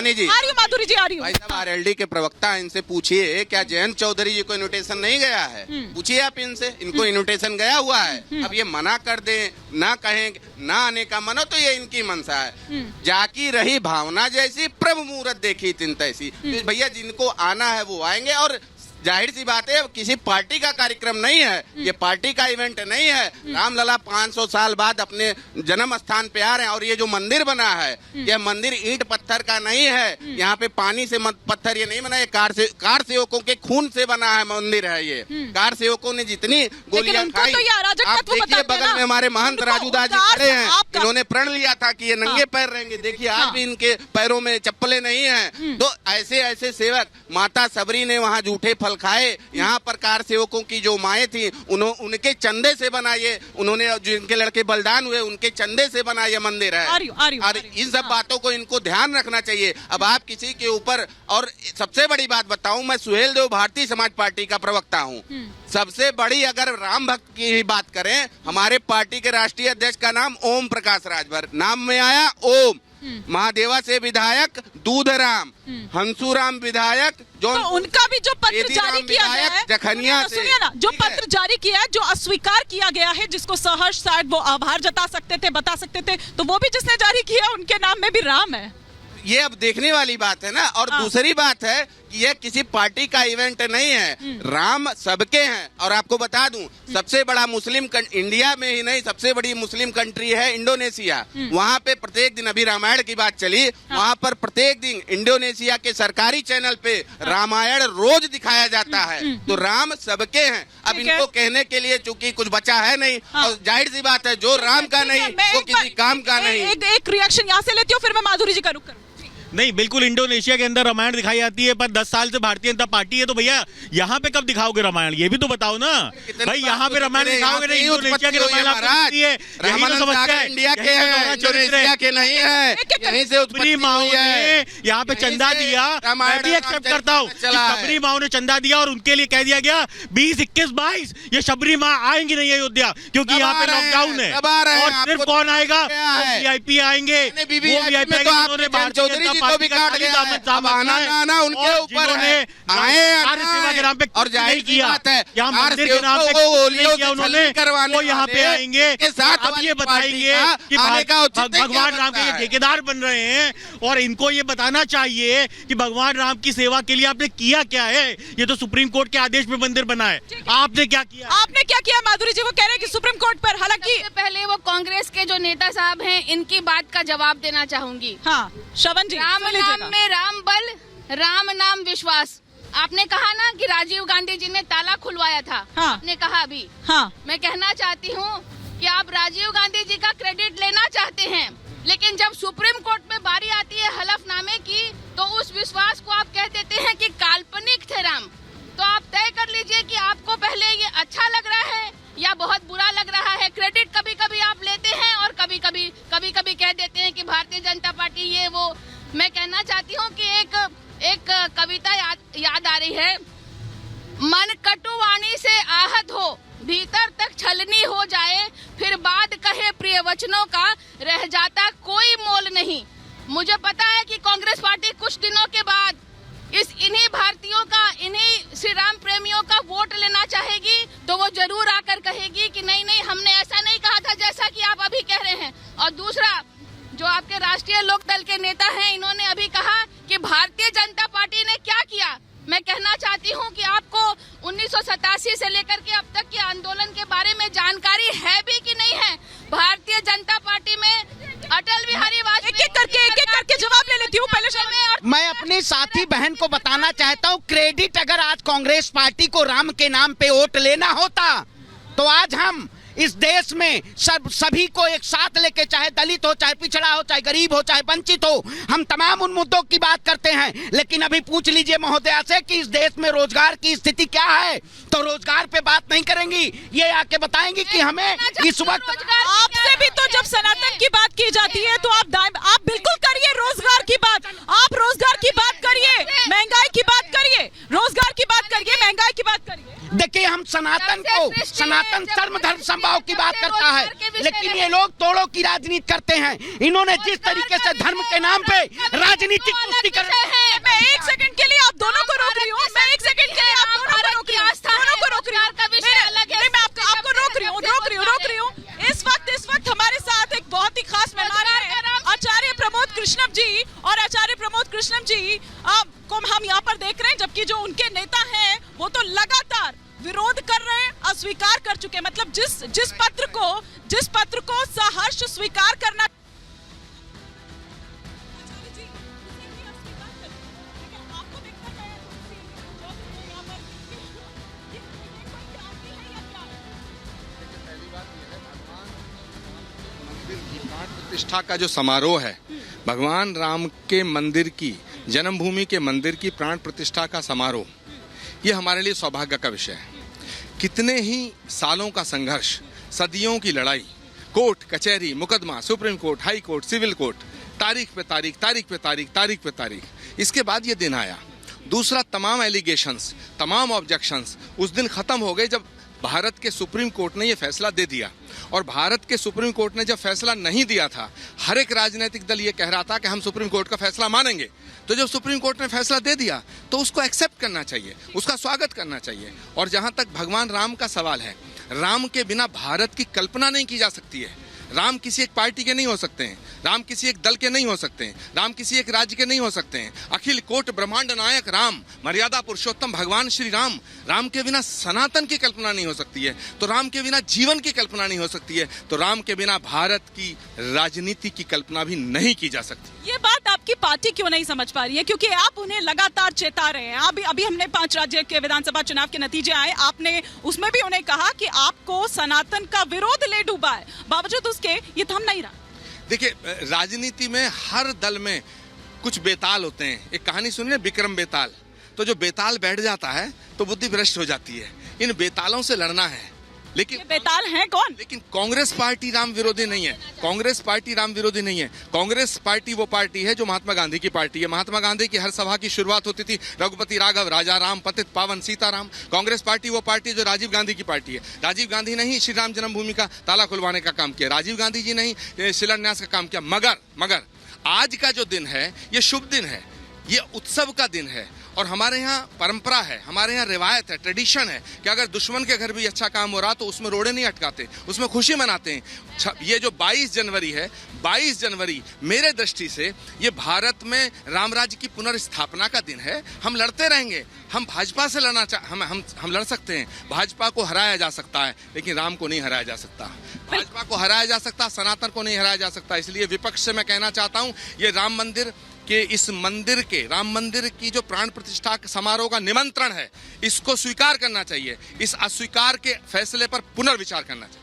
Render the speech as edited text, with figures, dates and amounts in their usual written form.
रानी जी, आ रही हूँ माधुरी जी, आ रही हूँ। भाई साहब आरएलडी के प्रवक्ता, इनसे पूछिए क्या जयंत चौधरी जी को इन्विटेशन नहीं गया है? पूछिए आप इनसे, इनको इन्विटेशन गया हुआ है? अब ये मना कर दें, ना कहें, ना आने का मन हो तो ये इनकी मनसा है। जाकी रही भावना जैसी, प्रभु मुहूर्त देखी तिन तैसी। तो भैया जिनको आना है वो आएंगे, और जाहिर सी बात है किसी पार्टी का कार्यक्रम नहीं है, ये पार्टी का इवेंट नहीं है। रामलला 500 साल बाद अपने जन्म स्थान पे आ रहे हैं, और ये जो मंदिर बना है, यह मंदिर ईंट पत्थर का नहीं है। यहाँ पे पानी से पत्थर ये नहीं बना, ये कार सेवकों के खून से बना है मंदिर है ये। कार सेवकों ने जितनी गोलियां खाई, आप देखिए बगल में हमारे महंत राजूदास जी खड़े हैं, इन्होंने प्रण लिया था कि ये नंगे पैर रहेंगे। देखिए आज भी इनके पैरों में चप्पलें नहीं है। तो ऐसे ऐसे सेवक, माता सबरी ने वहाँ झूठे फल खाए। यहाँ पर कार सेवकों की जो माएँ थी, उनके चंदे से बना ये, उन्होंने जिनके लड़के बलिदान हुए उनके चंदे से बना ये मंदिर है। और इन सब बातों को इनको ध्यान रखना चाहिए। अब आप किसी के ऊपर, और सबसे बड़ी बात बताऊं, मैं सुहेल देव भारतीय समाज पार्टी का प्रवक्ता हूं। सबसे बड़ी अगर राम भक्त की ही बात करें, हमारे पार्टी के राष्ट्रीय अध्यक्ष का नाम ओम प्रकाश राजभर, नाम में आया ओम। महादेवा से विधायक दूधराम, हंसूराम विधायक, जो तो उनका भी जो पत्र जारी किया गया है, जखनिया से, सुनिए ना, जो पत्र जारी किया है, जो अस्वीकार किया गया है, जिसको सहर्ष शायद वो आभार जता सकते थे, बता सकते थे, तो वो भी जिसने जारी किया उनके नाम में भी राम है। ये अब देखने वाली बात है ना। और दूसरी बात है कि ये किसी पार्टी का इवेंट नहीं है, राम सबके हैं। और आपको बता दूं, सबसे बड़ा मुस्लिम इंडिया में ही नहीं, सबसे बड़ी मुस्लिम कंट्री है इंडोनेशिया। वहाँ पे प्रत्येक दिन, अभी रामायण की बात चली, वहाँ पर प्रत्येक दिन इंडोनेशिया के सरकारी चैनल पे रामायण रोज दिखाया जाता है। तो राम सबके हैं। अब इनको कहने के लिए चूंकि कुछ बचा है नहीं, और जाहिर सी बात है जो राम का नहीं वो किसी काम का नहीं। एक रिएक्शन यहाँ से लेती हूँ, फिर मैं माधुरी जी का रुख करूँ। नहीं, बिल्कुल इंडोनेशिया के अंदर रामायण दिखाई जाती है, पर 10 साल से भारतीय जनता पार्टी है, तो भैया यहाँ पे कब दिखाओगे रामायण? ये भी तो बताओ ना भाई, यहाँ पे रामायण दिखाओगे नहीं, इंडोनेशिया के रामायण आपको है, यही तो समस्या है। इंडिया के है, इंडोनेशिया के नहीं है, यहीं से सबरी माओ ने यहाँ पे चंदा दिया, मैं भी एक्सेप्ट करता हूँ, सबरी माओ ने चंदा दिया और उनके लिए कह दिया गया 20, 21, 22 ये सबरी माँ आएंगी नहीं अयोध्या, क्योंकि यहाँ पे लॉकडाउन है। और सिर्फ कौन आएगा? वीआईपी आएंगे, वो वीआईपी को भी काट गया है। अब आना उनके ऊपर है, आए पे और जाहिर की बात है, यहाँ मंदिर के नाम पे किया उन्होंने, वो यहाँ पे आएंगे। अब ये बताएंगे कि भगवान राम के ठेकेदार बन रहे हैं, और इनको ये बताना चाहिए कि भगवान राम की सेवा के लिए आपने किया क्या है। ये तो सुप्रीम कोर्ट के आदेश पे मंदिर बना है, आपने क्या किया? आपने क्या किया? माधुरी जी वो कह रहे हैं कि सुप्रीम कोर्ट पर, हालांकि पहले वो कांग्रेस के जो नेता साहब हैं, इनकी बात का जवाब देना चाहूंगी। हाँ, श्रवण जी, राम नाम में राम बल, राम नाम विश्वास। आपने कहा ना कि राजीव गांधी जी ने ताला खुलवाया था। हाँ। आपने कहा अभी। हाँ। मैं कहना चाहती हूँ कि आप राजीव गांधी जी का क्रेडिट लेना चाहते हैं, लेकिन जब सुप्रीम कोर्ट में बारी आती है हलफनामे की, तो उस विश्वास को आप कह देते हैं कि काल्पनिक थे राम। तो आप तय कर लीजिए कि आपको पहले ये अच्छा लग रहा है या बहुत बुरा लग रहा है। क्रेडिट कभी कभी आप लेते हैं और कभी कभी कह देते हैं कि भारतीय जनता पार्टी ये वो। मैं कहना चाहती हूँ कि एक कविता याद आ रही है। मन कटुवाणी से आहत हो, भीतर तक छलनी हो जाए, फिर बाद कहे प्रिय वचनों का रह जाता कोई मोल नहीं। मुझे पता है कि कांग्रेस पार्टी कुछ दिनों के बाद इन्हीं भारतीयों का, इन्हीं श्री राम प्रेमियों का वोट लेना चाहेगी, तो वो जरूर आकर कहेगी कि नहीं नहीं हमने ऐसा नहीं कहा था, जैसा कि आप अभी कह रहे हैं। और दूसरा, जो आपके राष्ट्रीय लोकदल के नेता हैं, इन्होंने अभी कहा कि भारतीय जनता पार्टी ने क्या किया। मैं कहना चाहती हूं कि आपको 1987 से लेकर के अब तक के आंदोलन के बारे में जानकारी है भी कि नहीं है। भारतीय जनता पार्टी में अटल बिहारी वाजपेयी, एक एक करके जवाब ले लेती हूँ पहले। मैं अपनी साथी बहन को बताना चाहता हूँ, क्रेडिट अगर आज कांग्रेस पार्टी को राम के नाम पे वोट लेना होता, तो आज हम इस देश में सभी को एक साथ लेके, चाहे दलित हो, चाहे पिछड़ा हो, चाहे गरीब हो, चाहे वंचित हो, हम तमाम उन मुद्दों की बात करते हैं। लेकिन अभी पूछ लीजिए महोदया से कि इस देश में रोजगार की स्थिति क्या है, तो रोजगार पे बात नहीं करेंगी। ये आके बताएंगी कि हमें इस वक्त आपसे भी तो जब सनातन की बात की जाती है तो आप बिल्कुल करिए रोजगार की बात। आप रोजगार की बात करिए, महंगाई की बात करिए, रोजगार की बात करिए, महंगाई की बात करिए। देखिए, हम सनातन धर्म संभाव की बात करता है, लेकिन ये लोग तोड़ों की राजनीति करते हैं। इन्होंने जिस तरीके से धर्म के नाम पे राजनीतिक तुष्टीकरण। मैं एक सेकंड के लिए आप दोनों को रोक रही हूँ, मैं एक सेकंड के लिए आप दोनों को रोक रही हूँ, मैं आपको रोक रही हूँ। इस वक्त हमारे साथ एक बहुत ही खास मेहमान है, आचार्य प्रमोद कृष्णम जी। और आचार्य प्रमोद कृष्णम जी को हम यहाँ पर देख रहे हैं, जबकि जो उनके नेता हैं वो तो लगातार विरोध कर रहे हैं, अस्वीकार कर चुके हैं। मतलब जिस पत्र को सहर्ष स्वीकार करना प्रतिष्ठा का जो समारोह है, भगवान राम के मंदिर की, जन्मभूमि के मंदिर की प्राण प्रतिष्ठा का समारोह, ये हमारे लिए सौभाग्य का विषय है। कितने ही सालों का संघर्ष, सदियों की लड़ाई, कोर्ट कचहरी, मुकदमा, supreme court, high court, civil court, तारीख पे तारीख, इसके बाद ये दिन आया। दूसरा, तमाम एलिगेशंस, तमाम ऑब्जेक्शंस उस दिन खत्म हो गए जब भारत के सुप्रीम कोर्ट ने यह फैसला दे दिया। और भारत के सुप्रीम कोर्ट ने जब फैसला नहीं दिया था, हर एक राजनीतिक दल ये कह रहा था कि हम सुप्रीम कोर्ट का फैसला मानेंगे। तो जब सुप्रीम कोर्ट ने फैसला दे दिया तो उसको एक्सेप्ट करना चाहिए, उसका स्वागत करना चाहिए। और जहां तक भगवान राम का सवाल है, राम के बिना भारत की कल्पना नहीं की जा सकती है। राम किसी एक पार्टी के नहीं हो सकते हैं, राम किसी एक दल के नहीं हो सकते हैं, राम किसी एक राज्य के नहीं हो सकते हैं। अखिल कोट ब्रह्मांड नायक राम, मर्यादा पुरुषोत्तम भगवान श्री राम, राम के बिना सनातन की कल्पना नहीं हो सकती है, तो राम के बिना जीवन की कल्पना नहीं हो सकती है, तो राम के बिना भारत की राजनीति की कल्पना भी नहीं की जा सकती। ये बात आपकी पार्टी क्यों नहीं समझ पा रही है? क्योंकि आप उन्हें लगातार चेता रहे हैं। अभी हमने 5 राज्य के विधानसभा चुनाव के नतीजे आए, आपने उसमें भी उन्हें कहा कि आपको सनातन का विरोध ले डूबा है, बावजूद उसके ये थम नहीं रहा। देखिए, राजनीति में हर दल में कुछ बेताल होते हैं। एक कहानी सुनिए, विक्रम बेताल। तो जो बेताल बैठ जाता है तो बुद्धि भ्रष्ट हो जाती है। इन बेतालों से लड़ना है। लेकिन ये बेताल हैं कौन? लेकिन कांग्रेस पार्टी राम विरोधी नहीं है। कांग्रेस पार्टी राम विरोधी नहीं है। कांग्रेस पार्टी वो पार्टी है जो महात्मा गांधी की पार्टी है। महात्मा गांधी की हर सभा की शुरुआत होती थी रघुपति राघव राजा राम पतित पावन सीताराम। कांग्रेस पार्टी वो पार्टी जो राजीव गांधी की पार्टी है। राजीव गांधी ने ही श्री राम जन्मभूमि का ताला खुलवाने का काम किया, राजीव गांधी जी ने ही शिलान्यास का काम किया। मगर आज का जो दिन है ये शुभ दिन है, ये उत्सव का दिन है। और हमारे यहाँ परंपरा है, हमारे यहाँ रिवायत है, ट्रेडिशन है कि अगर दुश्मन के घर भी अच्छा काम हो रहा तो उसमें रोड़े नहीं अटकाते, उसमें खुशी मनाते हैं। ये जो 22 जनवरी है, 22 जनवरी मेरे दृष्टि से ये भारत में राम राज्य की पुनर्स्थापना का दिन है। हम लड़ते रहेंगे, हम भाजपा से लड़ना हम लड़ सकते हैं, भाजपा को हराया जा सकता है, लेकिन राम को नहीं हराया जा सकता। भाजपा को हराया जा सकता, सनातन को नहीं हराया जा सकता। इसलिए विपक्ष से मैं कहना चाहता हूँ, ये राम मंदिर के राम मंदिर की जो प्राण प्रतिष्ठा समारोह का निमंत्रण है, इसको स्वीकार करना चाहिए। इस अस्वीकार के फैसले पर पुनर्विचार करना चाहिए।